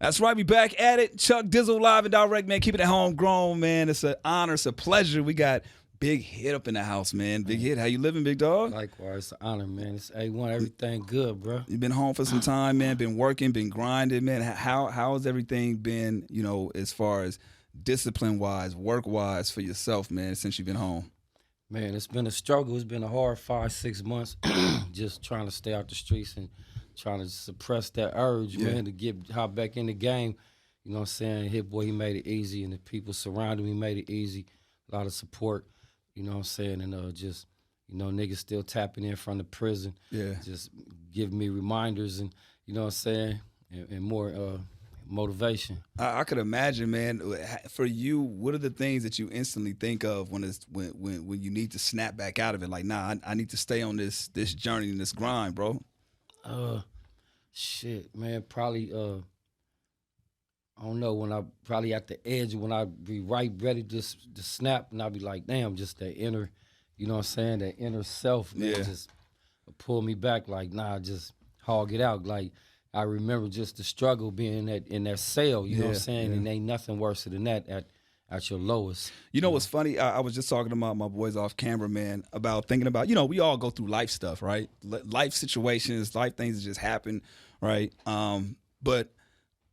That's right, we back at it. Chuck Dizzle live and direct, man. Keeping it homegrown, man. It's an honor, it's a pleasure. We got Big Hit up in the house, man. Big Hit, how you living, big dog? Likewise, it's an honor, man. It's A1, everything good, bro. You been home for some time, man. Been working, been grinding, man. How has everything been, as far as discipline-wise, work-wise for yourself, man, since you've been home? Man, it's been a struggle. It's been a hard 5-6 months just trying to stay out the streets and trying to suppress that urge, man, to hop back in the game. You know what I'm saying? Hit Boy, he made it easy, and the people surrounding me made it easy. A lot of support, you know what I'm saying? And just, niggas still tapping in from the prison. Yeah. Just giving me reminders and, you know what I'm saying, and more motivation. I could imagine, man. For you, what are the things that you instantly think of when you need to snap back out of it? Like, nah, I need to stay on this journey and this grind, bro. Shit, man. Probably, I don't know. When I probably at the edge, when I be right ready to snap, and I be like, damn, just that inner, you know what I'm saying, that inner self, man, just pull me back. Like, nah, just hog it out. Like, I remember just the struggle being in that cell, you know what I'm saying? And ain't nothing worse than that at your lowest. You know what's funny? I was just talking to my boys off camera, man, about thinking about, we all go through life stuff, right? Life situations, life things that just happen, right? But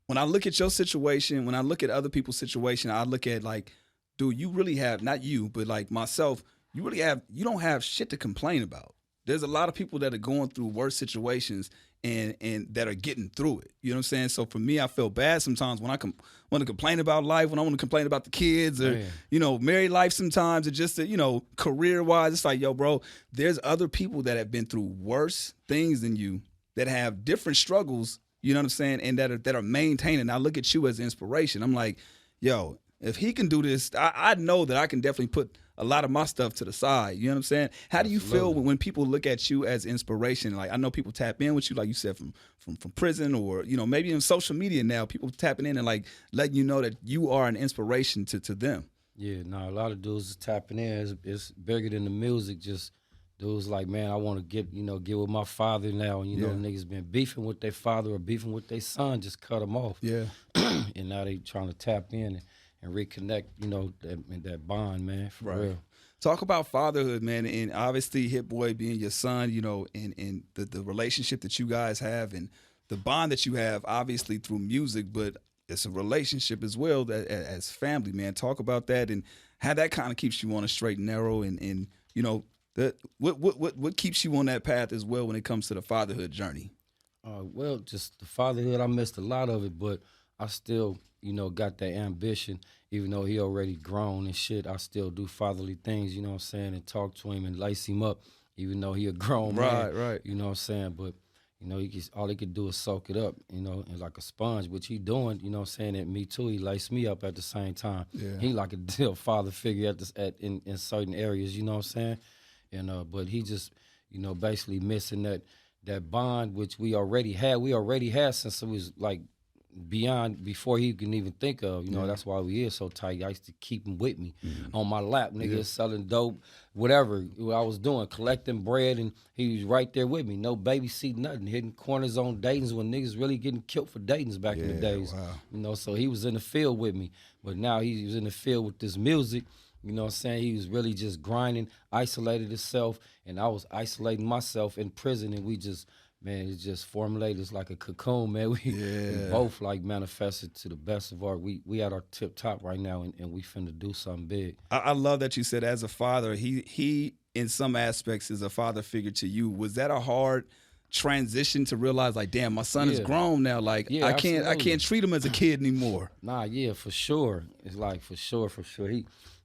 when I look at your situation, when I look at other people's situation, I look at like, dude, you really have, not you, but like myself, you don't have shit to complain about. There's a lot of people that are going through worse situations and that are getting through it. You know what I'm saying? So for me, I feel bad sometimes when I want to complain about life, when I want to complain about the kids or, married life sometimes, or just, career-wise. It's like, yo, bro, there's other people that have been through worse things than you that have different struggles, you know what I'm saying, and that are maintaining. I look at you as inspiration. I'm like, yo, if he can do this, I know that I can definitely put a lot of my stuff to the side. You know what I'm saying? How do you feel when people look at you as inspiration? Like, I know people tap in with you, like you said, from prison, or, maybe in social media now, people tapping in and like letting you know that you are an inspiration to them. Yeah, a lot of dudes is tapping in. It's bigger than the music. Just dudes like, man, I want to get with my father now. And, niggas been beefing with their father or beefing with their son, just cut them off. Yeah. And now they trying to tap in and reconnect, that bond, man, for real. Talk about fatherhood, man, and obviously Hit Boy being your son, and the relationship that you guys have and the bond that you have, obviously through music, but it's a relationship as well as family, man. Talk about that and how that kind of keeps you on a straight and narrow, and what keeps you on that path as well when it comes to the fatherhood journey. Well, just the fatherhood, I missed a lot of it, but I still, got that ambition. Even though he already grown and shit, I still do fatherly things, you know what I'm saying, and talk to him and lace him up, even though he a grown man. Right. You know what I'm saying? But, all he could do is soak it up, and like a sponge, which he doing, you know what I'm saying, and me too. He laced me up at the same time. Yeah. He like a deal father figure in certain areas, you know what I'm saying? And but he just, basically missing that bond, which we already had. We already had since it was like before he can even think of, that's why we is so tight. I used to keep him with me on my lap, nigga, selling dope, whatever I was doing, collecting bread, and he was right there with me. No babysit, nothing, hitting corners on datings when niggas really getting killed for datings back in the days. Wow. So he was in the field with me, but now he was in the field with this music. You know what I'm saying? He was really just grinding, isolated himself, and I was isolating myself in prison, and we just, man, it just formulated. It's like a cocoon, man. We both like manifested to the best of we at our tip top right now, and we finna do something big. I love that you said as a father, he in some aspects is a father figure to you. Was that a hard transition to realize, like, damn, my son is grown now, like I can't treat him as a kid anymore? Nah, yeah, for sure. It's like for sure.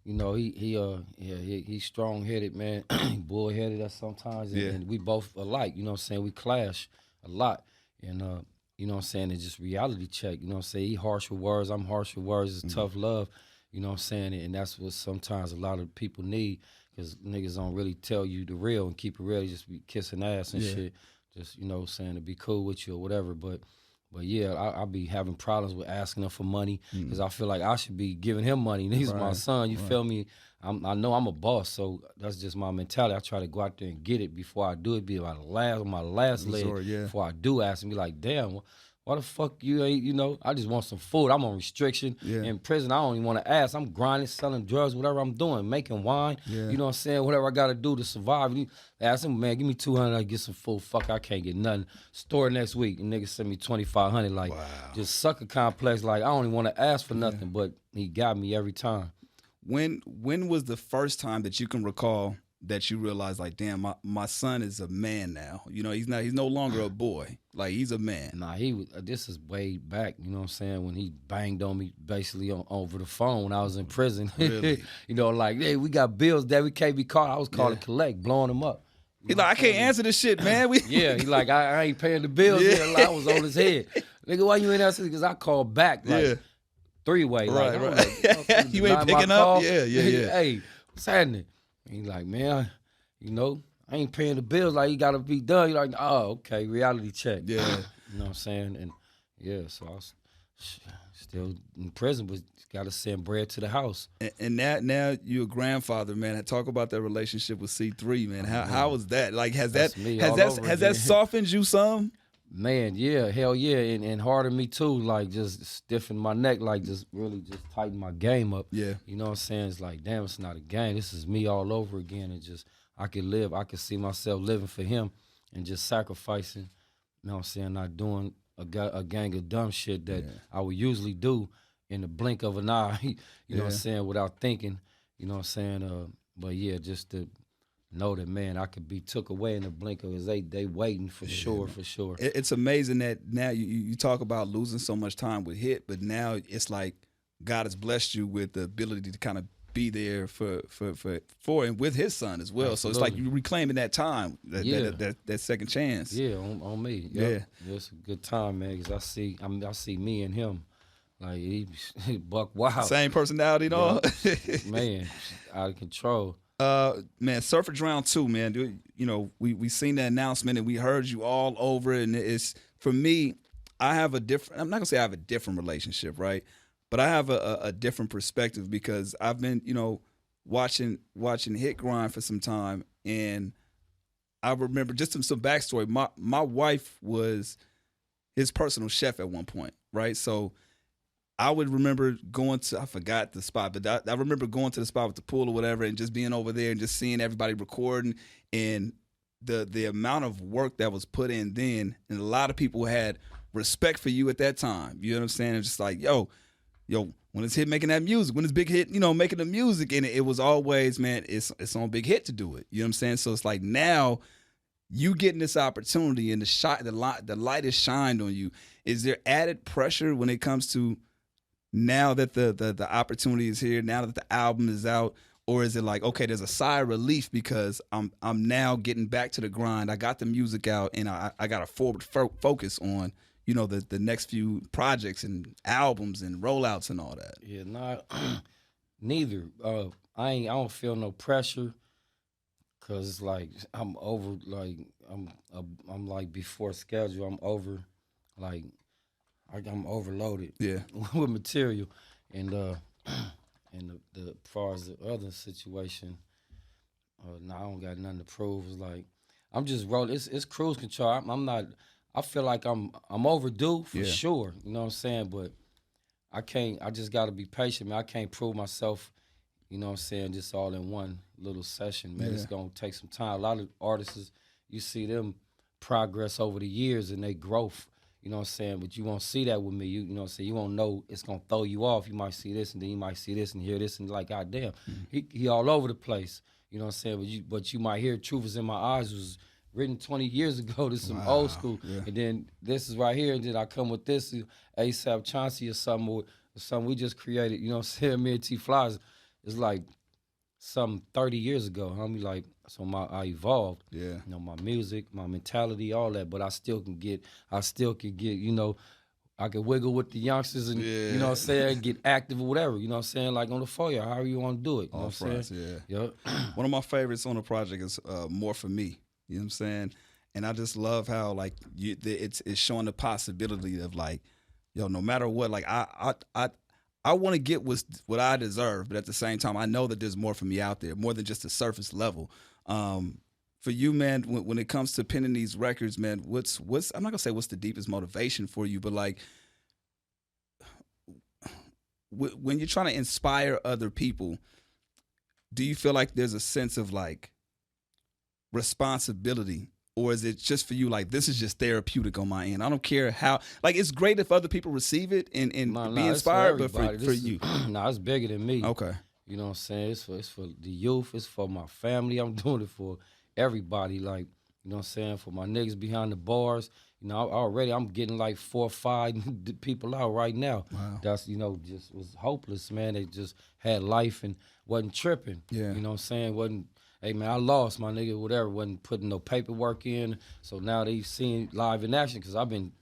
He's strong-headed, man. Bull-headed at sometimes, and we both alike, you know what I'm saying? We clash a lot, and you know what I'm saying, it's just reality check, you know what I'm saying? He harsh with words, I'm harsh with words, it's tough love, you know what I'm saying? And that's what sometimes a lot of people need, because niggas don't really tell you the real and keep it real, just be kissing ass and shit, just, you know what I'm saying, to be cool with you or whatever, But yeah, I be having problems with asking him for money because I feel like I should be giving him money. And he's my son, you feel me? I know I'm a boss, so that's just my mentality. I try to go out there and get it before I do it. Be on my last leg before I do ask and be like, damn, why the fuck you ain't, I just want some food. I'm on restriction. Yeah. In prison, I don't even want to ask. I'm grinding, selling drugs, whatever I'm doing, making wine, Yeah. you know what I'm saying? Whatever I got to do to survive. You ask him, man, give me 200, I get some food. Fuck, I can't get nothing. Store next week, and nigga send me 2,500. Like, just sucker complex. Like, I don't even want to ask for nothing, but he got me every time. When was the first time that you can recall that you realized, like, damn, my son is a man now? You know, he's no longer a boy. Like, he's a man. Nah, he was. This is way back. You know what I'm saying? When he banged on me basically over the phone when I was in prison. Really? You know, like, hey, we got bills that we can't be caught. I was called to collect, blowing him up. He's like, I can't answer this shit, man. Yeah, he like, I ain't paying the bills. Yeah. Like, I was on his head. Nigga, why you ain't answering? Because I called back. Like, three-way. Right, like, right. Like, you ain't picking up? Yeah. Hey, what's happening? And he like, man, I ain't paying the bills. Like, you got to be done. You're like, oh, okay, reality check. Yeah. You know what I'm saying? And, yeah, so I was still in prison, but got to send bread to the house. And now you're a grandfather, man. Talk about that relationship with C3, man. How was that? Like, has that softened you some? Man, yeah, hell yeah, and harder me too. Like, just stiffen my neck, like just really just tighten my game up. Yeah, you know what I'm saying? It's like, damn, it's not a game. This is me all over again, and just I could see myself living for him, and just sacrificing. You know what I'm saying? Not doing a gang of dumb shit that I would usually do in the blink of an eye. You know what I'm saying? Without thinking. You know what I'm saying? But yeah, just to know that, man, I could be took away in the blink of his they waiting for sure. It's amazing that now you talk about losing so much time with Hit, but now it's like God has blessed you with the ability to kind of be there for and with his son as well. Absolutely. So it's like you reclaiming that time, that second chance. Yeah, on me. Yep. Yeah, it's a good time, man, because I see me and him. Like, he buck wild. Same personality and all. Man, out of control. Man, Surf or Drown 2, man. You know, we seen that announcement and we heard you all over it. And it's, for me, I'm not gonna say I have a different relationship, right? But I have a different perspective because I've been, watching Hit grind for some time, and I remember just some backstory. My wife was his personal chef at one point, right? So I would remember I forgot the spot, but I remember going to the spot with the pool or whatever and just being over there and just seeing everybody recording, and the amount of work that was put in then, and a lot of people had respect for you at that time. You know what I'm saying? It's just like, yo, when it's Hit making that music, when it's Big Hit, making the music, and it was always, man, it's on Big Hit to do it. You know what I'm saying? So it's like now you getting this opportunity and the light is shined on you. Is there added pressure when it comes to now that the opportunity is here, now that the album is out, or is it like, okay, there's a sigh of relief because I'm now getting back to the grind. I got the music out, and I got a forward focus on the next few projects and albums and rollouts and all that. Yeah, neither. I don't feel no pressure, cause it's like I'm over. Like I'm like before schedule. I'm over. Like I'm overloaded. Yeah. With material, and the as far as the other situation, I don't got nothing to prove. It's like I'm just rolling. It's cruise control. I'm not. I feel like I'm overdue for sure. You know what I'm saying? But I can't. I just got to be patient, man. I can't prove myself. You know what I'm saying? Just all in one little session, man. It's gonna take some time. A lot of artists, you see them progress over the years and they growth. You know what I'm saying? But you won't see that with me. You know what I'm saying? You won't know. It's going to throw you off. You might see this, and then you might see this and hear this, and like, God damn, he all over the place. You know what I'm saying? But you might hear Truth Is In My Eyes was written 20 years ago. This is some old school. Yeah. And then this is right here, and then I come with this, ASAP Chauncey or something we just created. You know what I'm saying? Me and T Flies. It's like some 30 years ago. Like, so I evolved. Yeah. My music, my mentality, all that. But I still can get, I can wiggle with the youngsters and, you know what I'm saying, get active or whatever, you know what I'm saying, like on the foyer, however you want to do it. You know what I'm saying? Yep. One of my favorites on the project is More For Me. You know what I'm saying? And I just love how, like, it's showing the possibility of, like, no matter what, like, I want to get what I deserve, but at the same time, I know that there's more for me out there, more than just the surface level. for you, man, when it comes to penning these records, man, what's I'm not gonna say what's the deepest motivation for you, but like when you're trying to inspire other people, do you feel like there's a sense of like responsibility, or is it just for you like this is just therapeutic on my end? I don't care how, like, it's great if other people receive it and be inspired, but for you, it's bigger than me. Okay. You know what I'm saying? It's for the youth. It's for my family. I'm doing it for everybody. Like, you know what I'm saying? For my niggas behind the bars. You know, I'm getting like 4 or 5 people out right now. Wow. That's, you know, just was hopeless, man. They just had life and wasn't tripping. Yeah. You know what I'm saying? Wasn't, hey, man, I lost my nigga, whatever. Wasn't putting no paperwork in. So now they seeing live in action because I've been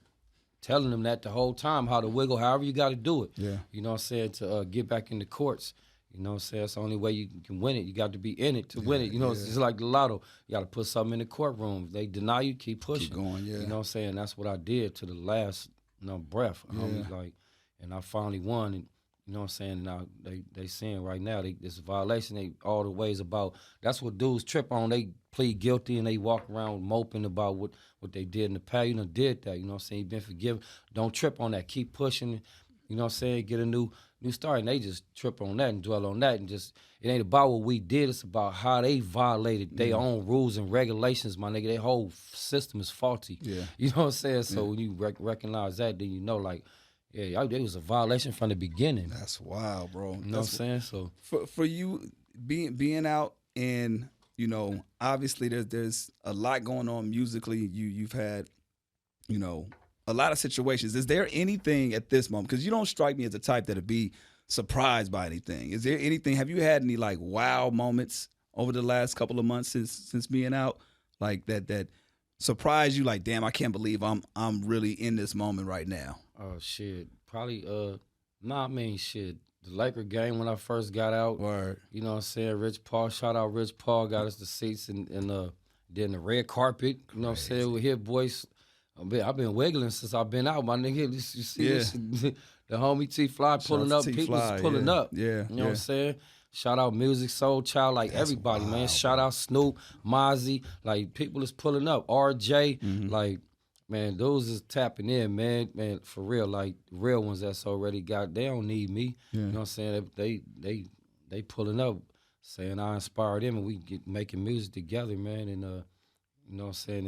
telling them that the whole time, how to wiggle, however you got to do it. Yeah. You know what I'm saying? To get back in the courts. You know what I'm saying? It's the only way you can win it. You got to be in it to win it. You know, it's just like the lotto. You got to put something in the courtroom. If they deny you, keep pushing. Keep going, yeah. You know what I'm saying? That's what I did to the last, breath. And I finally won. And you know what I'm saying? Now they saying right now this violation. They all the ways about. That's what dudes trip on. They plead guilty and they walk around moping about what they did in the past. You know, did that. You know what I'm saying? You've been forgiven. Don't trip on that. Keep pushing. You know what I'm saying? Get a new start, and they just trip on that and dwell on that, and just, it ain't about what we did, it's about how they violated their own rules and regulations, my nigga. Their whole system is faulty. Yeah. You know what I'm saying? So when you recognize that, then you know, like, yeah, there was a violation from the beginning. That's wild, bro. You know what I'm saying? So for you being out, and you know, obviously there's a lot going on musically. You've had, you know, a lot of situations. Is there anything at this moment? Because you don't strike me as the type that'd be surprised by anything. Is there anything? Have you had any like wow moments over the last couple of months since being out, like that surprised you? Like, damn, I can't believe I'm really in this moment right now. Oh shit, probably shit. The Laker game when I first got out. Word. You know what I'm saying? Rich Paul, shout out Rich Paul, got us the seats and then the red carpet. You know what I'm saying? We hit boys. I've been wiggling since I've been out, my nigga. You see this? The homie T-Fly pulling up. People's pulling up. Yeah. You know what I'm saying? Shout out Music, Soul Child, like that's everybody, wild, man. Shout out Snoop, Mozzie. Like, people is pulling up. RJ, like, man, those is tapping in, man. Man, for real. Like, real ones that's already got, they don't need me. Yeah. You know what I'm saying? They pulling up, saying I inspired them, and we get making music together, man. And, you know what I'm saying?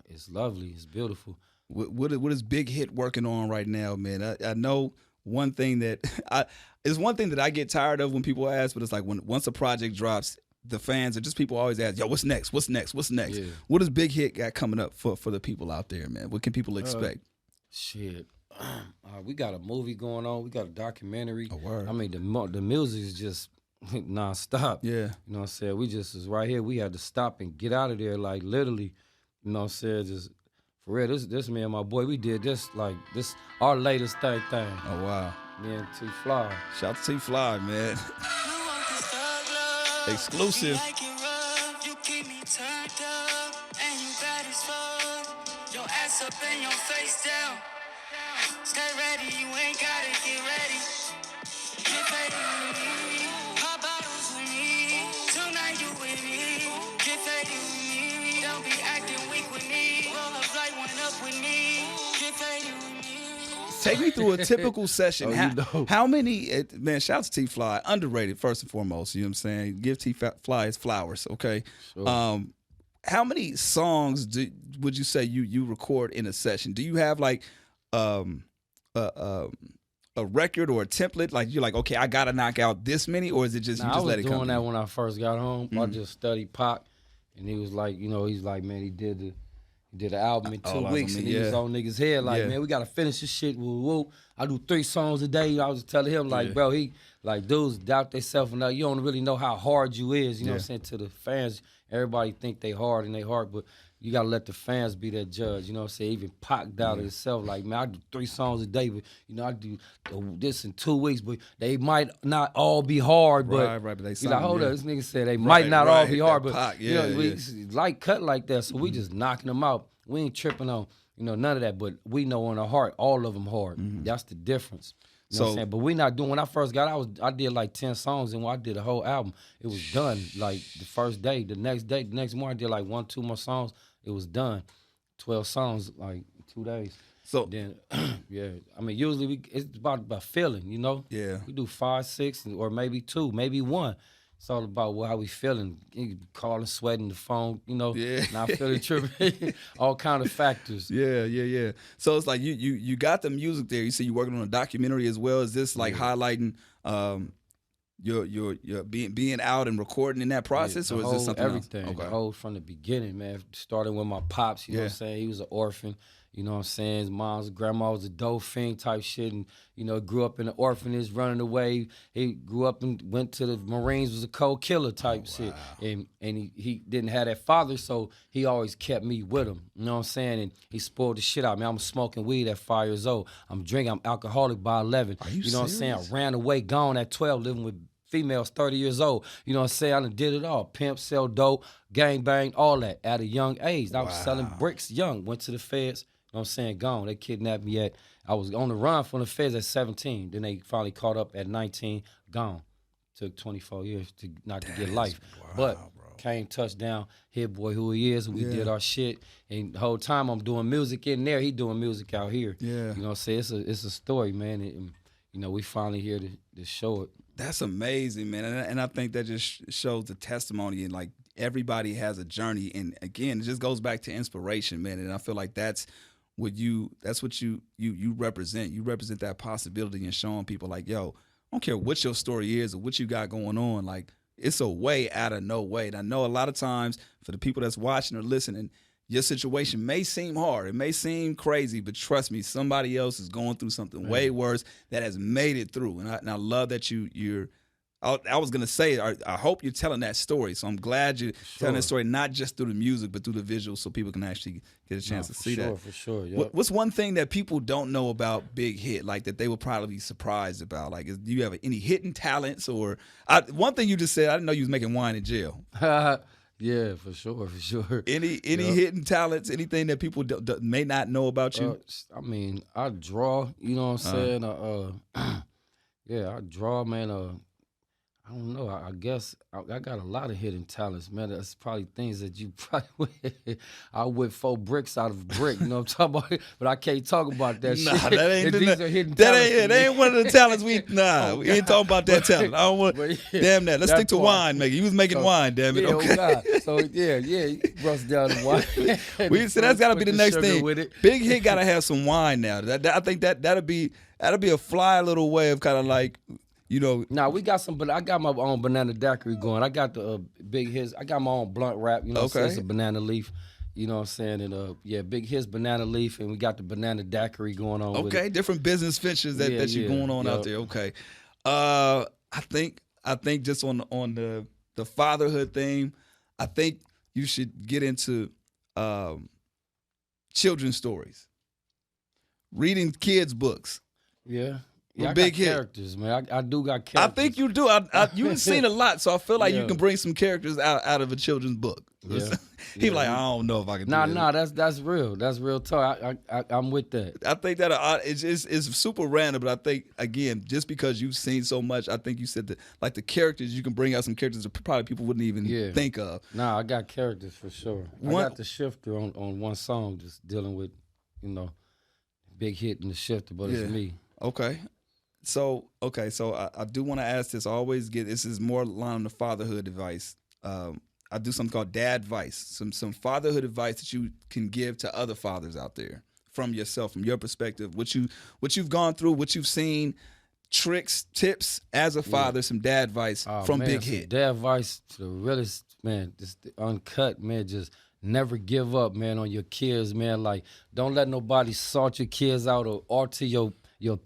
It's lovely. It's beautiful. What is Big Hit working on right now, man? I know one thing that I get tired of when people ask, but it's like once a project drops, the fans and just people always ask, yo, what's next? What's next? What's next? Yeah. What does Big Hit got coming up for the people out there, man? What can people expect? Shit. We got a movie going on. We got a documentary. A word. I mean, the music is just non-stop. Yeah. You know what I'm saying? We just is right here. We had to stop and get out of there, like, literally. You know what I'm saying? Just for real, this me and my boy, we did this, like, this our latest thing. Oh, wow. Me and T-Fly. Shout out to T-Fly, man. Exclusive. You keep me turned up, and you bad as fuck. Your ass up and your face down. Stay ready, you ain't gotta get ready. Get ready with me. Pop bottles with me. Tonight you with me. Get ready with me. Don't be acting weak with me. Roll up like one up with me. Get ready with me. Take me through a typical session. How many, man, shout out to T-Fly, underrated first and foremost, you know what I'm saying? Give T-Fly his flowers, okay? Sure. How many songs would you say you record in a session? Do you have like a record or a template? Like you're like, okay, I got to knock out this many, or is it just, you just let it come? I was doing that when I first got home. I just studied Pac, and he was like, you know, he's like, man, he did an album in 2 weeks, and he was on niggas' head like, man, we gotta finish this shit. Woo. I do 3 songs a day. I was telling him like, bro, he like dudes doubt themselves and you don't really know how hard you is. You know what I'm saying? To the fans, everybody think they hard and they hard, but you gotta let the fans be that judge. You know what I'm saying? Even Pac doubted himself. Like, man, I do 3 songs a day, but you know I do this in 2 weeks, but they might not all be hard. But right, but they he's like, hold up, this nigga said they might not all be hard, but Pac, you know, we like cut like that, so we just knocking them out. We ain't tripping on, you know, none of that, but we know in our heart, all of them hard. That's the difference. You know what I'm saying? But we not doing. When I first got out, I did like 10 songs, and when I did a whole album, it was done. Like the first day, the next morning, I did like 1-2 more songs. It was done. 12 songs, like 2 days. So then, yeah. I mean, usually it's about feeling, you know. Yeah. We do 5, 6, or maybe 2, maybe 1. It's all about how we feeling. Calling, sweating, the phone, you know. Yeah. Not feeling tripping. All kind of factors. Yeah. So it's like you got the music there. You say you're working on a documentary as well. Is this like highlighting your being out and recording in that process, or is this something everything? else? The whole from the beginning, man. Starting with my pops, you know what I'm saying? He was an orphan. You know what I'm saying? His mom's grandma was a dope fiend type shit, and you know, grew up in an orphanage, running away. He grew up and went to the Marines, was a cold killer type shit, and he didn't have that father, so he always kept me with him. You know what I'm saying? And he spoiled the shit out of me. I'm smoking weed at 5 years old. I'm drinking. I'm alcoholic by 11. Are you know what I'm saying? I ran away, gone at 12, living with females 30 years old. You know what I'm saying? I done did it all. Pimp, sell dope, gang bang, all that at a young age. I was selling bricks young. Went to the feds. You know what I'm saying? Gone. They kidnapped me I was on the run from the feds at 17. Then they finally caught up at 19. Gone. Took 24 years not to get life. But came touchdown, hit boy who he is, and we did our shit. And the whole time I'm doing music in there, he doing music out here. Yeah. You know what I'm saying? It's a story, man. And, you know, we finally here to show it. That's amazing, man. And I think that just shows the testimony, and like everybody has a journey. And again, it just goes back to inspiration, man. And I feel like that's what you represent. You represent that possibility and showing people like, yo, I don't care what your story is or what you got going on. Like, it's a way out of no way. And I know a lot of times for the people that's watching or listening, your situation may seem hard. It may seem crazy, but trust me, somebody else is going through something way worse that has made it through. And I love that you're I was going to say, I hope you're telling that story. So I'm glad you're telling that story, not just through the music, but through the visuals, so people can actually get a chance to see that. For sure. Yep. What's one thing that people don't know about Big Hit, like that they will probably be surprised about? Like, do you have any hidden talents? Or one thing you just said, I didn't know you was making wine in jail. Yeah, for sure. Any hidden talents, anything that people may not know about you? I mean, I draw, you know what I'm saying? Yeah, I draw, man. I don't know. I guess I got a lot of hidden talents, man. That's probably things that you probably I whip 4 bricks out of a brick. You know what I'm talking about? But I can't talk about that shit. Nah, that ain't these are hidden talents. That ain't one of the talents we we ain't talking about that talent. I don't want damn that. Let's stick to wine making. You was making wine, damn it. Yeah, okay. Oh God. So you bust down the wine. So that's gotta be the next thing. With it. Big Hit gotta have some wine now. I think that'll be a fly little way of kind of like, you know. Nah, we got some, but I got my own banana daiquiri going. I got the Big Hits. I got my own blunt wrap. You know what I'm saying? It's a banana leaf. You know what I'm saying? And Big Hits banana leaf, and we got the banana daiquiri going on. Okay, with different business ventures that you're going on out there. Okay, I think just on the fatherhood theme, I think you should get into children's stories, reading kids' books. Yeah. Yeah, I Big got Hit. characters, man. I do got characters. I think you do. You've seen a lot, so I feel like you can bring some characters out of a children's book. Yeah. He's like, I don't know if I can do that. Nah, that's real. That's real talk. I'm with that. I think that it's super random, but I think, again, just because you've seen so much, I think you said that, like, the characters, you can bring out some characters that probably people wouldn't even think of. Nah, I got characters for sure. I got the Shifter on one song, just dealing with, you know, Big Hit and the Shifter, but it's me. Okay. So I do want to ask this. I always get, this is more along the fatherhood advice. I do something called dad advice, some fatherhood advice that you can give to other fathers out there from yourself, from your perspective, what you've gone through, what you've seen, tricks, tips as a father, some dad advice from Big Hit. Dad advice to the realest, man, just the uncut, man, just never give up, man, on your kids, man. Like, don't let nobody sort your kids out or alter your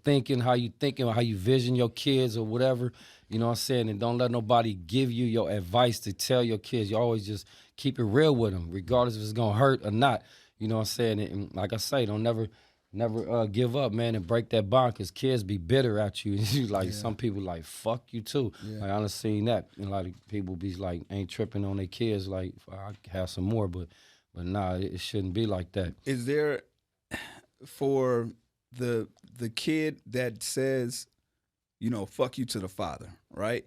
thinking, how you vision your kids or whatever, you know what I'm saying? And don't let nobody give you your advice to tell your kids. You always just keep it real with them, regardless if it's going to hurt or not. You know what I'm saying? And like I say, don't never give up, man, and break that bond, because kids be bitter at you. Some people like, fuck you too. Yeah. Like, I done seen that. And a lot of people be like, ain't tripping on their kids, like, I have some more, but nah, it shouldn't be like that. Is there, for the kid that says, fuck you to the father, right?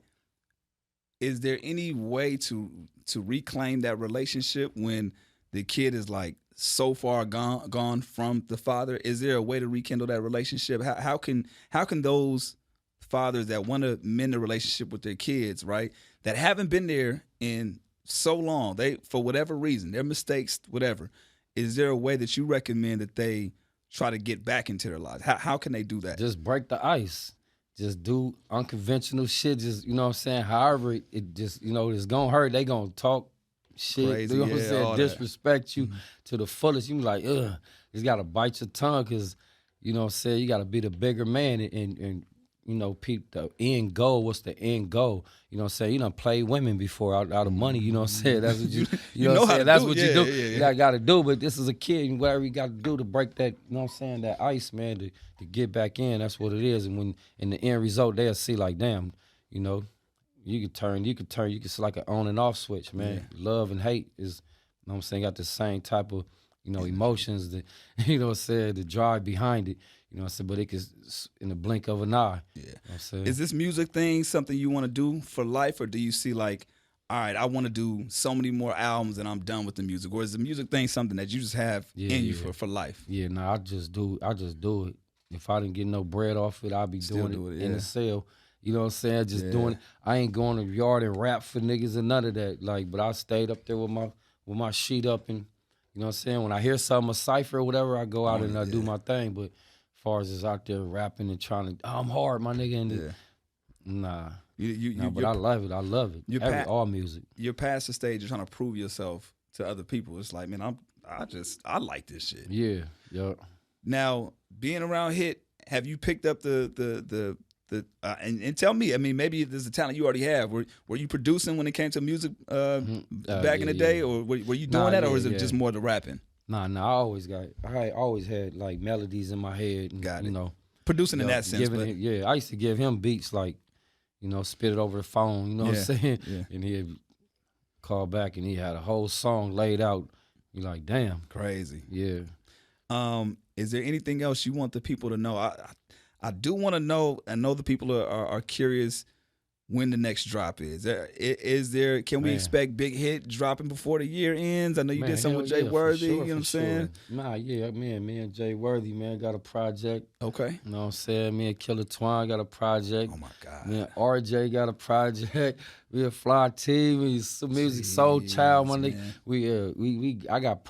Is there any way to reclaim that relationship when the kid is like so far gone from the father? Is there a way to rekindle that relationship? How can those fathers that want to mend the relationship with their kids, right, that haven't been there in so long, they, for whatever reason, their mistakes, whatever, is there a way that you recommend that they try to get back into their lives? How can they do that? Just break the ice. Just do unconventional shit. Just, you know what I'm saying? However, it just, it's going to hurt. They going to talk shit. Crazy, you know what I'm saying? Disrespect you to the fullest. You be like, ugh. You got to bite your tongue because, you know what I'm saying? You got to be the bigger man and peep the end goal. What's the end goal? You know what I'm saying? You done played women before out of money. You know what I'm saying? That's what you know what I'm saying? That's what you do. Yeah. You got to do. But this is a kid, and whatever you got to do to break that, you know what I'm saying, that ice, man, to get back in. That's what it is. And when in the end result, they'll see like, damn, you can see like an on and off switch, man. Yeah. Love and hate is, you know what I'm saying, got the same type of, emotions that, you know what I'm saying, the drive behind it. You know what I'm saying? But it could, in the blink of an eye. Yeah. You know what I'm saying? Is this music thing something you want to do for life, or do you see like, all right, I want to do so many more albums and I'm done with the music? Or is the music thing something that you just have in you for life? Yeah, no, I just do it. If I didn't get no bread off it, I'd be doing it in the cell. You know what I'm saying? Just doing it. I ain't going to the yard and rap for niggas and none of that. Like, but I stayed up there with my sheet up, and you know what I'm saying? When I hear something, a cypher or whatever, I go out and I do my thing. But as far as just out there rapping and trying to, I'm hard, my nigga. And nah. But I love it. I love it. All music. You're past the stage of trying to prove yourself to other people. It's like, man, I like this shit. Yeah. Yep. Now, being around Hit, have you picked up and tell me, I mean, maybe there's a talent you already have. Were you producing when it came to music back in the day, or were you doing that, or is it just more the rapping? Nah, I always had like melodies in my head. And, Got it. Producing in that sense. I used to give him beats like, spit it over the phone, you know what I'm saying? Yeah. And he'd call back and he had a whole song laid out. You're like, damn. Crazy. Yeah. Is there anything else you want the people to know? I do want to know. I know the people are curious when the next drop is. Can we expect Big Hit dropping before the year ends? I know you did something with Jay Worthy, sure, you know what I'm saying? Nah, yeah, me and Jay Worthy, man, got a project. Okay. You know what I'm saying? Me and Killer Twine got a project. Oh my God. Me and RJ got a project. We a fly team. We some music soul child, my nigga. I got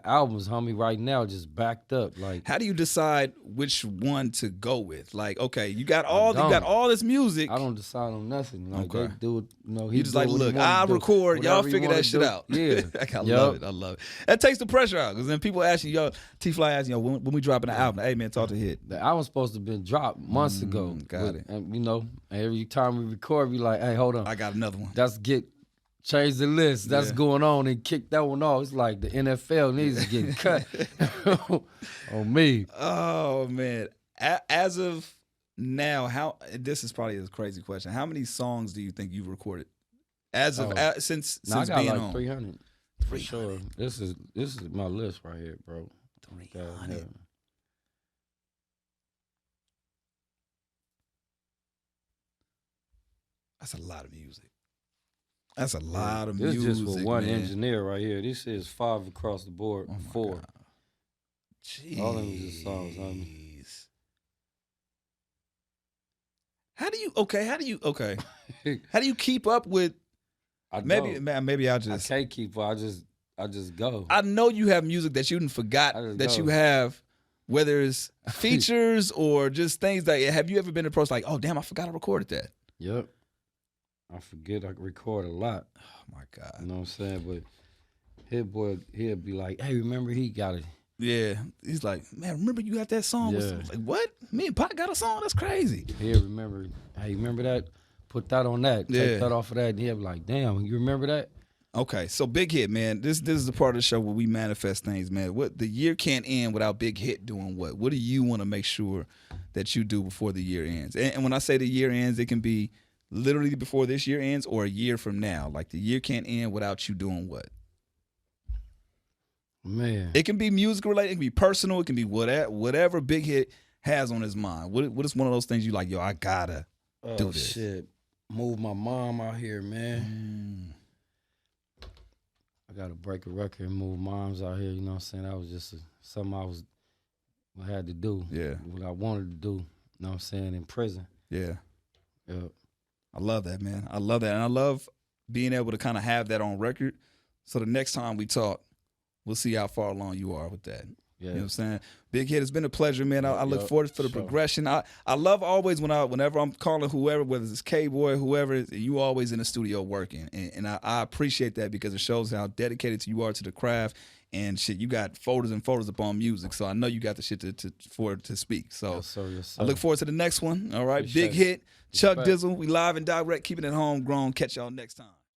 albums, homie, right now just backed up. Like, how do you decide which one to go with? Like, okay, you got all this music. I don't decide on nothing. Like, they do it, you just like, look, I'll record. Y'all figure that shit out. Yeah. I love it. That takes the pressure out, because then people ask you, yo, T-Fly asks you, when we dropping the album? Hey, man, talk to Hit. The album's supposed to have been dropped months ago. Got it. And, every time we record, we like, hey, hold on. I got another one. Change the list. That's going on, and kick that one off. It's like the NFL needs to get cut on me. Oh, man. As of now, this is probably a crazy question. How many songs do you think you've recorded? Since I got being like on? 300. For sure. This is my list right here, bro. 300. That's a lot of music. That's a lot of music. This is just for one man. engineer right here. This is 5 across the board. 4. Jeez. All of them is just songs, homie. How do you keep up with? Maybe I can't keep up. I just go. I know you have music that you didn't forgot that you have, whether it's features or just things that. Have you ever been approached like, oh damn, I forgot I recorded that? Yep. I forget I record a lot. Oh my God. You know what I'm saying? But Hit Boy, he'll be like, hey, remember he got it. Yeah. He's like, man, remember you got that song? Yeah. Like, what? Me and Pac got a song? That's crazy. He'll remember, hey, remember that? Put that on that. Take that off of that. And he'll be like, damn, you remember that? Okay, so Big Hit, man. This is the part of the show where we manifest things, man. What the year can't end without Big Hit doing what? What do you want to make sure that you do before the year ends? And when I say the year ends, it can be literally before this year ends or a year from now. Like, the year can't end without you doing what? Man. It can be music related, it can be personal, it can be whatever Big Hit has on his mind. What is one of those things you like, yo, I gotta do this? Shit. Move my mom out here, man. I gotta break a record and move moms out here, you know what I'm saying? That was just something I had to do. Yeah. What I wanted to do, you know what I'm saying, in prison. Yeah. Yeah. I love that, man. I love that. And I love being able to kind of have that on record. So the next time we talk, we'll see how far along you are with that. Yeah. You know what I'm saying? Big Hit, it's been a pleasure, man. I look forward for the sure. progression. I love always whenever I'm calling whoever, whether it's K-Boy, whoever, you always in the studio working. And I appreciate that because it shows how dedicated you are to the craft. And shit, you got folders and folders upon music. So I know you got the shit to speak. So Yes, sir, yes, sir. I look forward to the next one. All right. Appreciate Big Hit, Chuck Respect. Dizzle. We live and direct, keeping it homegrown. Catch y'all next time.